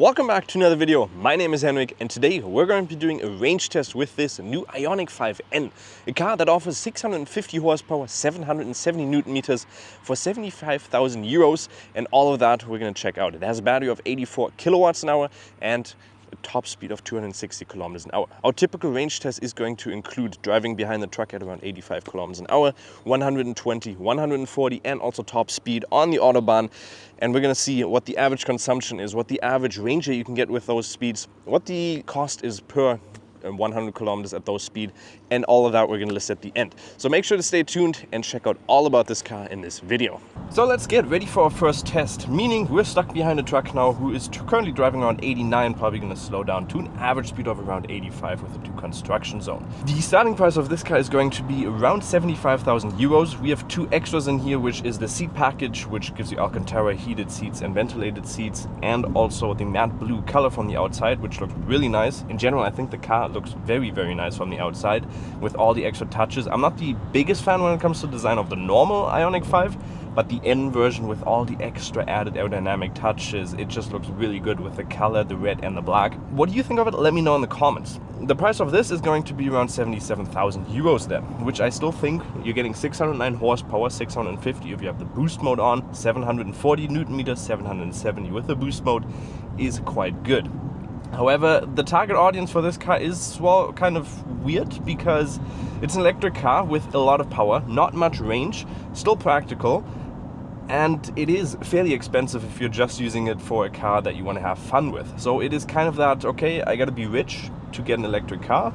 Welcome back to another video. My name is Henrik and today we're going to be doing a range test with this new Ioniq 5N, a car that offers 650 horsepower, 770 Newton meters for 75,000 euros, and all of that we're going to check out. It has a battery of 84 kilowatts an hour and a top speed of 260 kilometers an hour. Our typical range test is going to include driving behind the truck at around 85 kilometers an hour, 120, 140, and also top speed on the Autobahn. And we're going to see what the average consumption is, what the average range you can get with those speeds, what the cost is per 100 kilometers at those speed, and all of that we're going to list at the end. So make sure to stay tuned and check out all about this car in this video. So let's get ready for our first test, meaning we're stuck behind a truck now who is currently driving around 89, probably going to slow down to an average speed of around 85 with a two construction zone. The starting price of this car is going to be around 75,000 euros. We have two extras in here, which is the seat package, which gives you Alcantara heated seats and ventilated seats, and also the matte blue color from the outside, which looks really nice. In general, I think the car looks very nice from the outside with all the extra touches. I'm not the biggest fan when it comes to design of the normal Ioniq 5, but the N version with all the extra added aerodynamic touches, it just looks really good with the color, the red and the black. What do you think of it? Let me know in the comments. The price of this is going to be around 77,000 euros then, which I still think you're getting 609 horsepower, 650 if you have the boost mode on, 740 Newton meters, 770 with the boost mode is quite good. However, the target audience for this car is, well, kind of weird because it's an electric car with a lot of power, not much range, still practical, and it is fairly expensive if you're just using it for a car that you want to have fun with. So it is kind of that, okay, I gotta be rich to get an electric car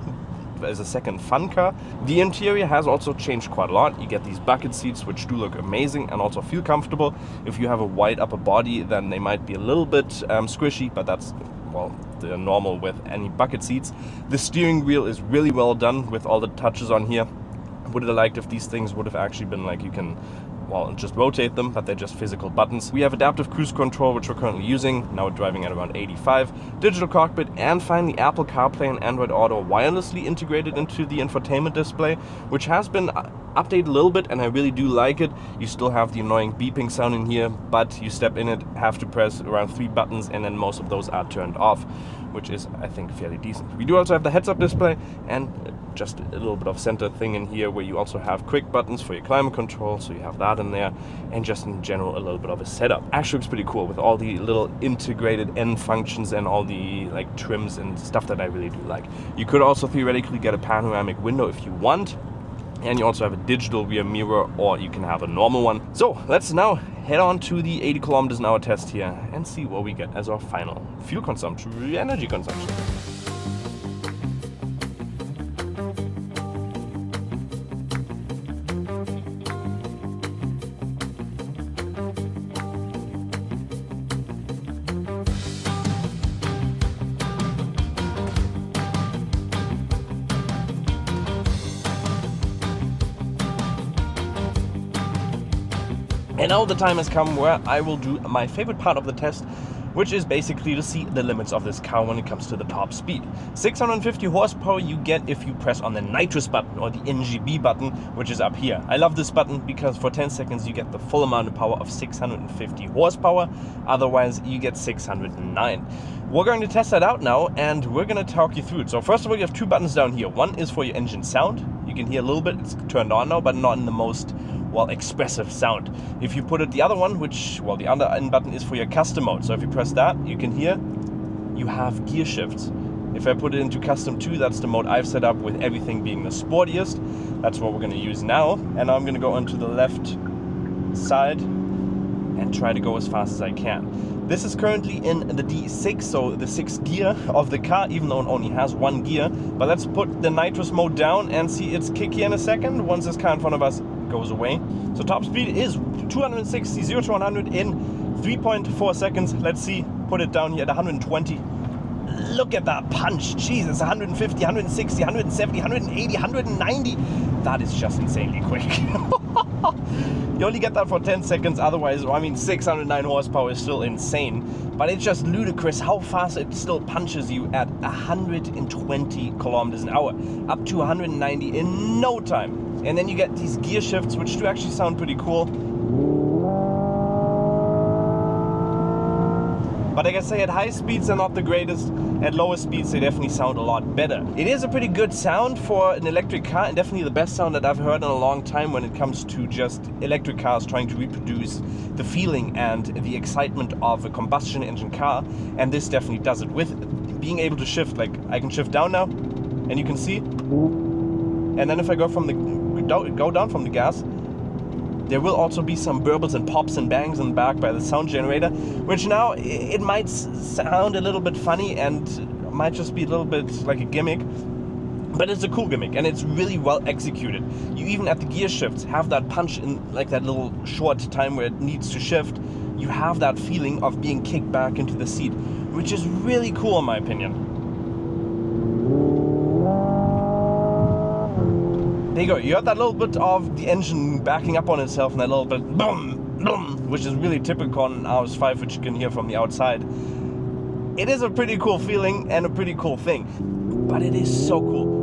as a second fun car. The interior has also changed quite a lot. You get these bucket seats which do look amazing and also feel comfortable. If you have a wide upper body, then they might be a little bit squishy, but that's, well, the normal with any bucket seats. The steering wheel is really well done with all the touches on here. Would have liked if these things would have actually been like you can, well, just rotate them, but they're just physical buttons. We have adaptive cruise control, which we're currently using. Now we're driving at around 85. Digital cockpit, and finally Apple CarPlay and Android Auto wirelessly integrated into the infotainment display, which has been updated a little bit, and I really do like it. You still have the annoying beeping sound in here, but you step in it, have to press around 3 buttons, and then most of those are turned off, which is, I think, fairly decent. We do also have the heads-up display and just a little bit of center thing in here where you also have quick buttons for your climate control, so you have that in there, and just in general a little bit of a setup. Actually looks pretty cool with all the little integrated N functions and all the like trims and stuff that I really do like. You could also theoretically get a panoramic window if you want, and you also have a digital rear mirror, or you can have a normal one. So let's now head on to the 80 kilometers an hour test here and see what we get as our final fuel consumption, energy consumption. And now the time has come where I will do my favorite part of the test, which is basically to see the limits of this car when it comes to the top speed. 650 horsepower you get if you press on the nitrous button or the NGB button, which is up here. I love this button because for 10 seconds you get the full amount of power of 650 horsepower, otherwise you get 609. We're going to test that out now and we're going to talk you through it. So first of all, you have 2 buttons down here. One is for your engine sound. You can hear a little bit, it's turned on now, but not in the most, well, expressive sound. If you put it the other one, which, well, the other button is for your custom mode. So if you press that, you can hear you have gear shifts. If I put it into custom 2, that's the mode I've set up with everything being the sportiest. That's what we're going to use now. And now I'm going to go onto the left side and try to go as fast as I can. This is currently in the D6, so the 6th gear of the car, even though it only has 1 gear. But let's put the nitrous mode down and see its kick here in a second once this car in front of us goes away. So top speed is 260, 0 to 100 in 3.4 seconds. Let's see, put it down here at 120. Look at that punch, Jesus, 150, 160, 170, 180, 190. That is just insanely quick. You only get that for 10 seconds, otherwise, I mean, 609 horsepower is still insane, but it's just ludicrous how fast it still punches you at 120 kilometers an hour, up to 190 in no time. And then you get these gear shifts, which do actually sound pretty cool. But like I say, at high speeds they're not the greatest. At lower speeds they definitely sound a lot better. It is a pretty good sound for an electric car, and definitely the best sound that I've heard in a long time when it comes to just electric cars trying to reproduce the feeling and the excitement of a combustion engine car. And this definitely does it, with being able to shift. Like, I can shift down now, and you can see. And then if I go down from the gas, there will also be some burbles and pops and bangs in the back by the sound generator, which now it might sound a little bit funny and might just be a little bit like a gimmick, but it's a cool gimmick and it's really well executed. You even at the gear shifts have that punch in like that little short time where it needs to shift. You have that feeling of being kicked back into the seat, which is really cool in my opinion. There you go, you have that little bit of the engine backing up on itself and that little bit boom, boom, which is really typical on RS5, which you can hear from the outside. It is a pretty cool feeling and a pretty cool thing, but it is so cool.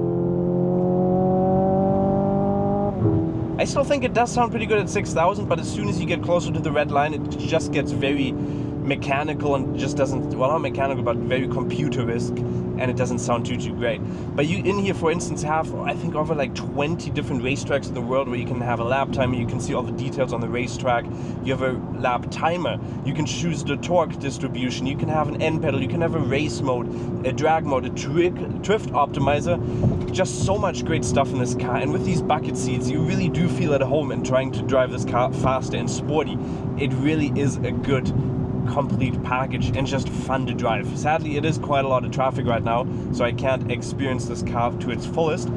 I still think it does sound pretty good at 6,000, but as soon as you get closer to the red line, it just gets very mechanical and just doesn't, well, not mechanical, but very computer-esque, and it doesn't sound too great. But you in here, for instance, have, I think, over like 20 different racetracks in the world where you can have a lap timer, you can see all the details on the racetrack, you have a lap timer, you can choose the torque distribution, you can have an end pedal, you can have a race mode, a drag mode, a drift optimizer. Just so much great stuff in this car, and with these bucket seats, you really do feel at home in trying to drive this car faster and sporty. It really is a good complete package and just fun to drive. Sadly, it is quite a lot of traffic right now, so I can't experience this car to its fullest,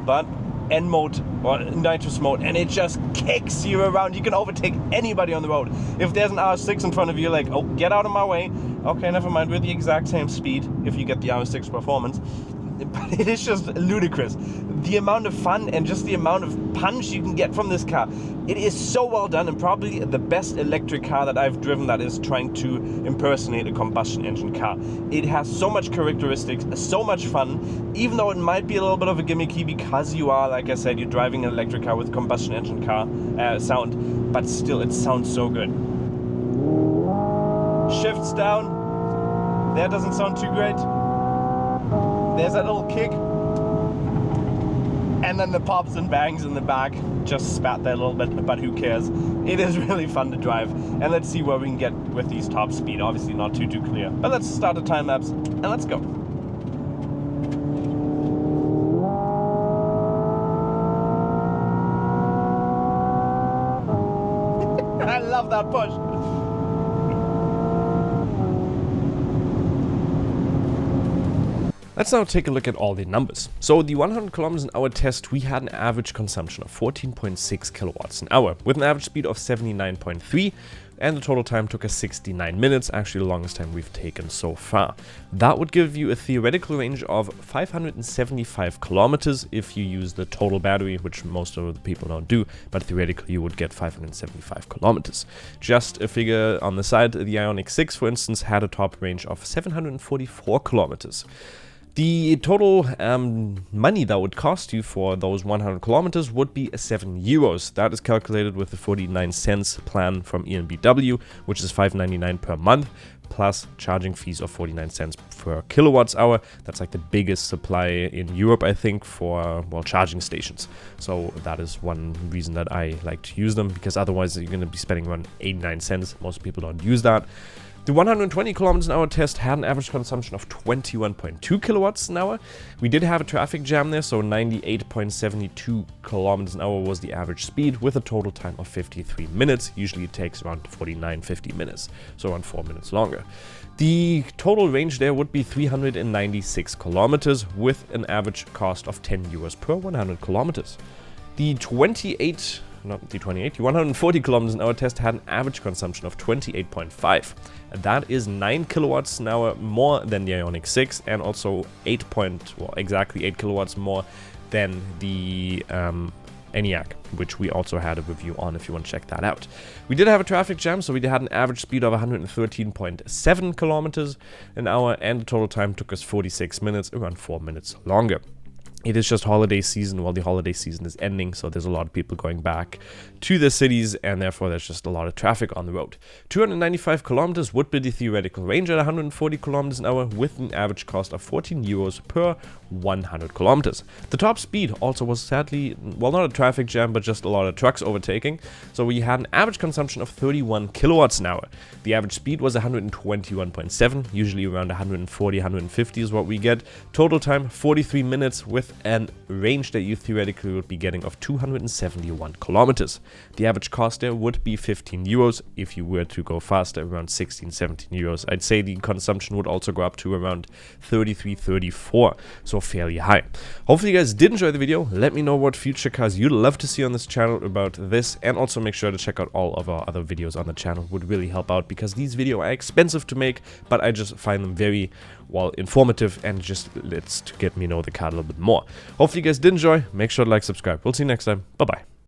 but N mode or nitrous mode, and it just kicks you around. You can overtake anybody on the road. If there's an RS6 in front of you, like, oh, get out of my way. Okay, never mind, we're the exact same speed if you get the RS6 performance. But it is just ludicrous. The amount of fun and just the amount of punch you can get from this car. It is so well done, and probably the best electric car that I've driven that is trying to impersonate a combustion engine car. It has so much characteristics, so much fun, even though it might be a little bit of a gimmicky because you are, like I said, you're driving an electric car with combustion engine car sound, but still it sounds so good. Shifts down. That doesn't sound too great. There's that little kick, and then the pops and bangs in the back. Just spat there a little bit, but who cares? It is really fun to drive, and let's see where we can get with these top speed. Obviously not too clear, but let's start a time lapse and let's go. I love that push. Let's now take a look at all the numbers. So the 100 kilometers an hour test, we had an average consumption of 14.6 kilowatts an hour with an average speed of 79.3, and the total time took us 69 minutes, actually the longest time we've taken so far. That would give you a theoretical range of 575 kilometers if you use the total battery, which most of the people don't do, but theoretically you would get 575 kilometers. Just a figure on the side, the Ioniq 6, for instance, had a top range of 744 kilometers. The total money that would cost you for those 100 kilometers would be €7. That is calculated with the 49 cents plan from EnBW, which is $5.99 per month, plus charging fees of 49 cents per kilowatts hour. That's like the biggest supply in Europe, I think, for, well, charging stations. So that is one reason that I like to use them, because otherwise you're going to be spending around 89 cents. Most people don't use that. The 120 kilometers an hour test had an average consumption of 21.2 kilowatts an hour. We did have a traffic jam there, so 98.72 kilometers an hour was the average speed with a total time of 53 minutes. Usually it takes around 49-50 minutes, so around 4 minutes longer. The total range there would be 396 kilometers with an average cost of €10 per 100 kilometers. The 140 kilometers an hour test had an average consumption of 28.5. That is 9 kilowatts an hour more than the Ioniq 6, and also exactly 8 kilowatts more than the Enyaq, which we also had a review on if you want to check that out. We did have a traffic jam, so we had an average speed of 113.7 kilometers an hour, and the total time took us 46 minutes, around 4 minutes longer. It is just holiday season. Well, the holiday season is ending, so there's a lot of people going back to their cities, and therefore there's just a lot of traffic on the road. 295 kilometers would be the theoretical range at 140 kilometers an hour, with an average cost of 14 euros per 100 kilometers. The top speed also was sadly, well, not a traffic jam, but just a lot of trucks overtaking. So we had an average consumption of 31 kilowatts an hour. The average speed was 121.7, usually around 140, 150 is what we get. Total time 43 minutes with a range that you theoretically would be getting of 271 kilometers. The average cost there would be 15 euros. If you were to go faster, around 16, 17 euros. I'd say the consumption would also go up to around 33, 34, so fairly high. Hopefully you guys did enjoy the video. Let me know what future cars you'd love to see on this channel about this, and also make sure to check out all of our other videos on the channel. Would really help out, because these videos are expensive to make, but I just find them very, well, informative, and just it's to get me know the car a little bit more. Hopefully you guys did enjoy. Make sure to like, subscribe. We'll see you next time. Bye bye.